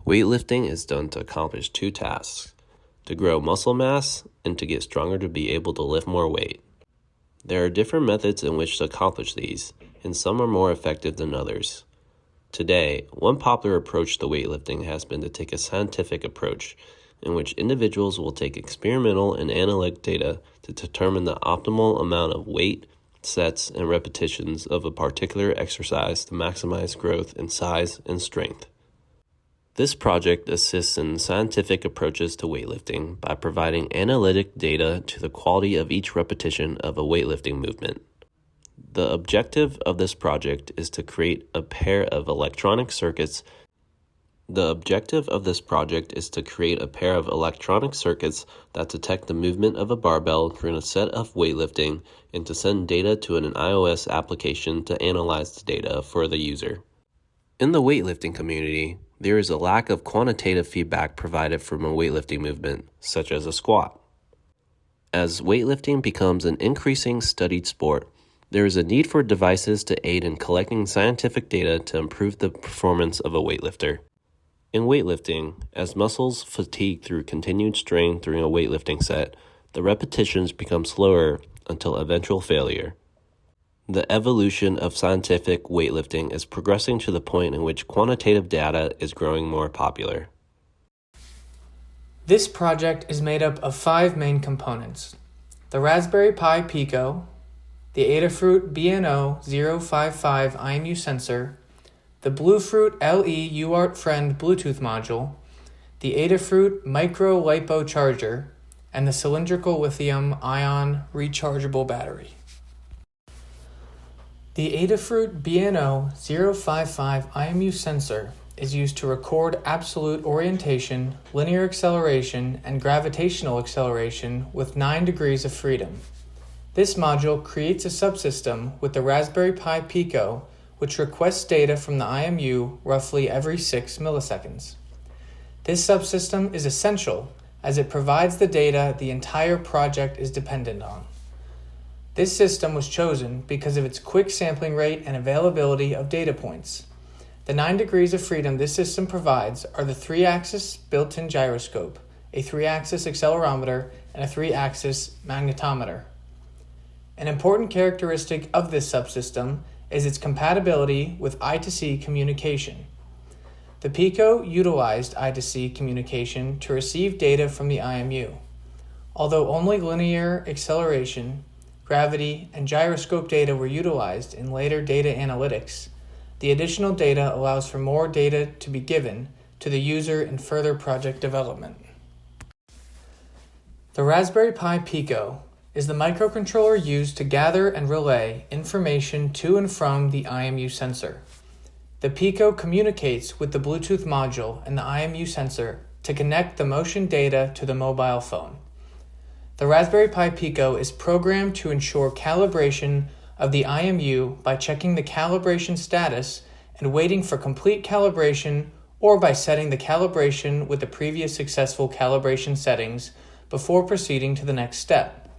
Weightlifting is done to accomplish two tasks: to grow muscle mass and to get stronger to be able to lift more weight. There are different methods in which to accomplish these, and some are more effective than others. Today, one popular approach to weightlifting has been to take a scientific approach, in which individuals will take experimental and analytic data to determine the optimal amount of weight, sets, and repetitions of a particular exercise to maximize growth in size and strength. This project assists in scientific approaches to weightlifting by providing analytic data to the quality of each repetition of a weightlifting movement. The objective of this project is to create a pair of electronic circuits that detect the movement of a barbell during a set of weightlifting and to send data to an iOS application to analyze the data for the user. In the weightlifting community, there is a lack of quantitative feedback provided from a weightlifting movement, such as a squat. As weightlifting becomes an increasing studied sport, there is a need for devices to aid in collecting scientific data to improve the performance of a weightlifter. In weightlifting, as muscles fatigue through continued strain during a weightlifting set, the repetitions become slower until eventual failure. The evolution of scientific weightlifting is progressing to the point in which quantitative data is growing more popular. This project is made up of 5 main components: the Raspberry Pi Pico, the Adafruit BNO055 IMU sensor, the Bluefruit LE UART Friend Bluetooth module, the Adafruit Micro LiPo charger, and the cylindrical lithium-ion rechargeable battery. The Adafruit BNO055 IMU sensor is used to record absolute orientation, linear acceleration, and gravitational acceleration with 9 degrees of freedom. This module creates a subsystem with the Raspberry Pi Pico, which requests data from the IMU roughly every 6 milliseconds. This subsystem is essential as it provides the data the entire project is dependent on. This system was chosen because of its quick sampling rate and availability of data points. The 9 degrees of freedom this system provides are the 3-axis built-in gyroscope, a 3-axis accelerometer, and a 3-axis magnetometer. An important characteristic of this subsystem is its compatibility with I2C communication. The Pico utilized I2C communication to receive data from the IMU. Although only linear acceleration, gravity, and gyroscope data were utilized in later data analytics, the additional data allows for more data to be given to the user in further project development. The Raspberry Pi Pico is the microcontroller used to gather and relay information to and from the IMU sensor. The Pico communicates with the Bluetooth module and the IMU sensor to connect the motion data to the mobile phone. The Raspberry Pi Pico is programmed to ensure calibration of the IMU by checking the calibration status and waiting for complete calibration, or by setting the calibration with the previous successful calibration settings before proceeding to the next step.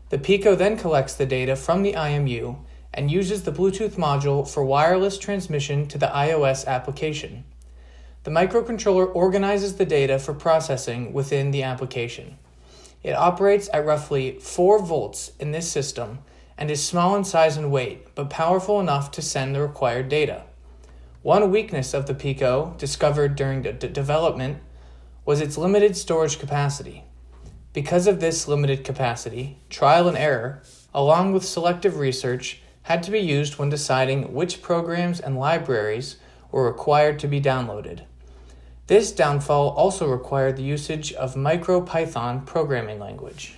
The Pico then collects the data from the IMU and uses the Bluetooth module for wireless transmission to the iOS application. The microcontroller organizes the data for processing within the application. It operates at roughly 4 volts in this system and is small in size and weight, but powerful enough to send the required data. One weakness of the Pico, discovered during the development, was its limited storage capacity. Because of this limited capacity, trial and error, along with selective research, had to be used when deciding which programs and libraries were required to be downloaded. This downfall also required the usage of MicroPython programming language.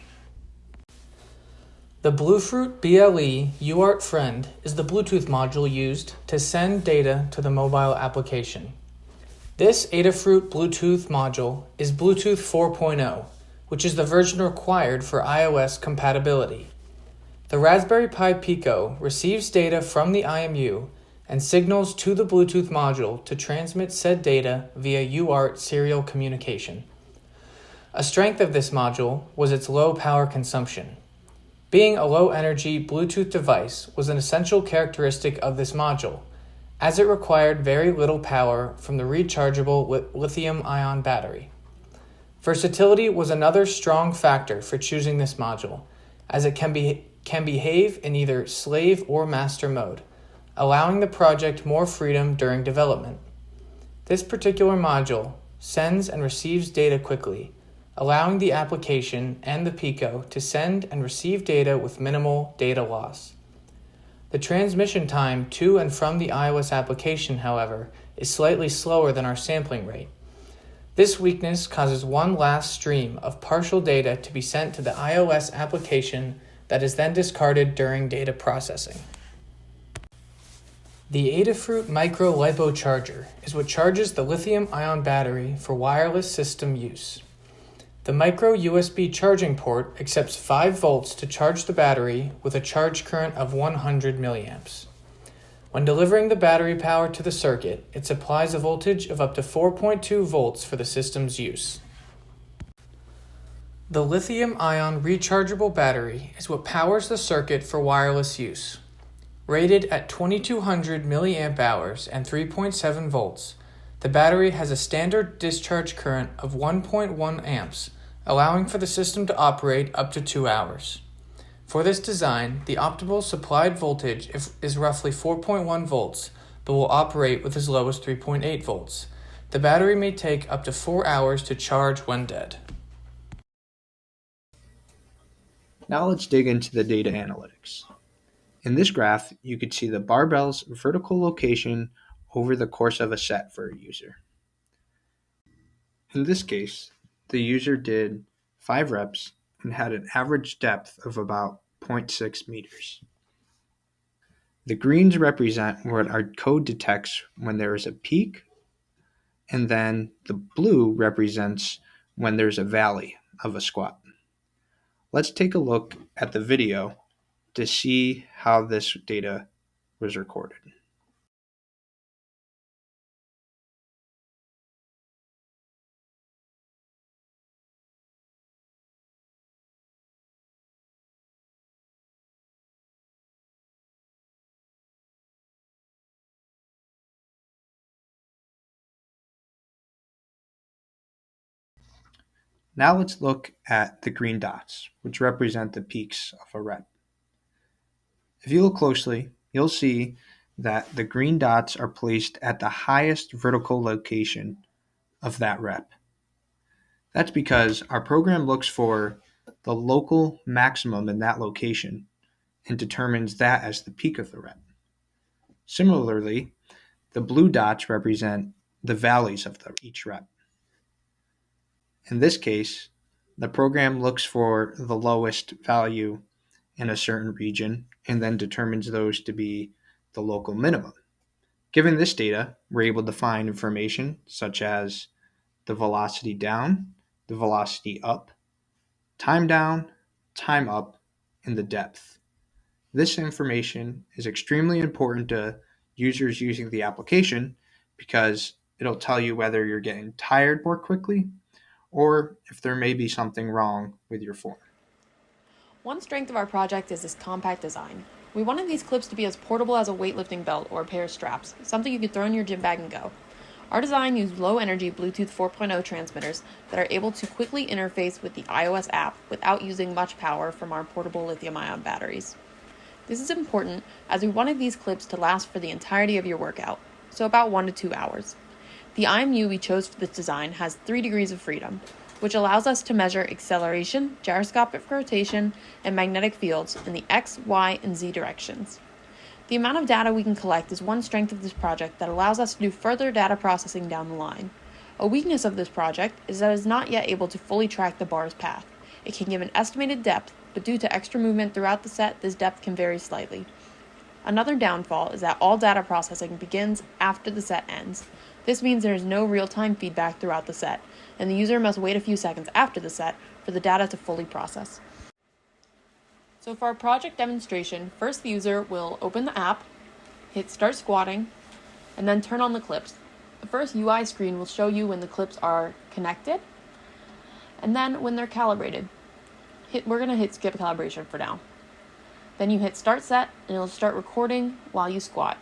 The Bluefruit BLE UART Friend is the Bluetooth module used to send data to the mobile application. This Adafruit Bluetooth module is Bluetooth 4.0, which is the version required for iOS compatibility. The Raspberry Pi Pico receives data from the IMU and signals to the Bluetooth module to transmit said data via UART serial communication. A strength of this module was its low power consumption. Being a low-energy Bluetooth device was an essential characteristic of this module, as it required very little power from the rechargeable lithium-ion battery. Versatility was another strong factor for choosing this module, as it can behave in either slave or master mode, allowing the project more freedom during development. This particular module sends and receives data quickly, allowing the application and the Pico to send and receive data with minimal data loss. The transmission time to and from the iOS application, however, is slightly slower than our sampling rate. This weakness causes one last stream of partial data to be sent to the iOS application that is then discarded during data processing. The Adafruit Micro LiPo Charger is what charges the lithium-ion battery for wireless system use. The micro USB charging port accepts 5 volts to charge the battery with a charge current of 100 milliamps. When delivering the battery power to the circuit, it supplies a voltage of up to 4.2 volts for the system's use. The lithium-ion rechargeable battery is what powers the circuit for wireless use. Rated at 2200 milliamp hours and 3.7 volts, the battery has a standard discharge current of 1.1 amps, allowing for the system to operate up to 2 hours. For this design, the optimal supplied voltage is roughly 4.1 volts, but will operate with as low as 3.8 volts. The battery may take up to 4 hours to charge when dead. Now let's dig into the data analytics. In this graph, you could see the barbell's vertical location over the course of a set for a user. In this case, the user did 5 reps and had an average depth of about 0.6 meters. The greens represent what our code detects when there is a peak, and then the blue represents when there's a valley of a squat. Let's take a look at the video to see how this data was recorded. Now let's look at the green dots, which represent the peaks of a rep. If you look closely, you'll see that the green dots are placed at the highest vertical location of that rep. That's because our program looks for the local maximum in that location and determines that as the peak of the rep. Similarly, the blue dots represent the valleys of each rep. In this case, the program looks for the lowest value in a certain region and then determines those to be the local minimum. Given this data, we're able to find information such as the velocity down, the velocity up, time down, time up, and the depth. This information is extremely important to users using the application because it'll tell you whether you're getting tired more quickly or if there may be something wrong with your form. One strength of our project is this compact design. We wanted these clips to be as portable as a weightlifting belt or a pair of straps, something you could throw in your gym bag and go. Our design used low-energy Bluetooth 4.0 transmitters that are able to quickly interface with the iOS app without using much power from our portable lithium-ion batteries. This is important as we wanted these clips to last for the entirety of your workout, so about 1 to 2 hours. The IMU we chose for this design has 3 degrees of freedom, which allows us to measure acceleration, gyroscopic rotation, and magnetic fields in the X, Y, and Z directions. The amount of data we can collect is one strength of this project that allows us to do further data processing down the line. A weakness of this project is that it is not yet able to fully track the bar's path. It can give an estimated depth, but due to extra movement throughout the set, this depth can vary slightly. Another downfall is that all data processing begins after the set ends. This means there is no real-time feedback throughout the set, and the user must wait a few seconds after the set for the data to fully process. So for our project demonstration, first the user will open the app, hit start squatting, and then turn on the clips. The first UI screen will show you when the clips are connected, and then when they're calibrated. We're going to hit skip calibration for now. Then you hit start set, and it'll start recording while you squat.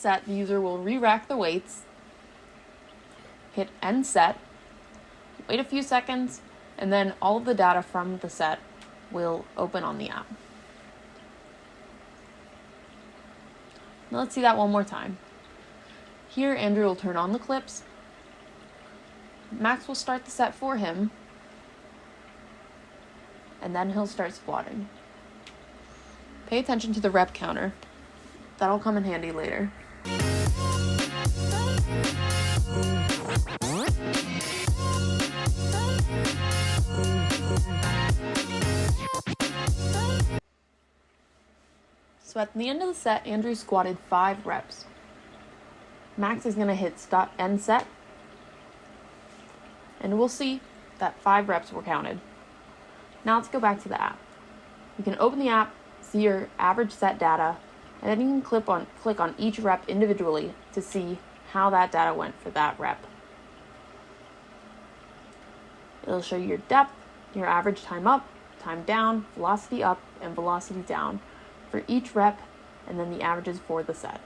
set, the user will re-rack the weights, hit end set, wait a few seconds, and then all of the data from the set will open on the app. Now let's see that one more time. Here, Andrew will turn on the clips. Max will start the set for him, and then he'll start squatting. Pay attention to the rep counter. That'll come in handy later. So at the end of the set, Andrew squatted 5 reps. Max is going to hit stop end set, and we'll see that 5 reps were counted. Now let's go back to the app. You can open the app, see your average set data, and then you can click on each rep individually to see how that data went for that rep. It'll show you your depth, your average time up, time down, velocity up, and velocity down for each rep, and then the averages for the set.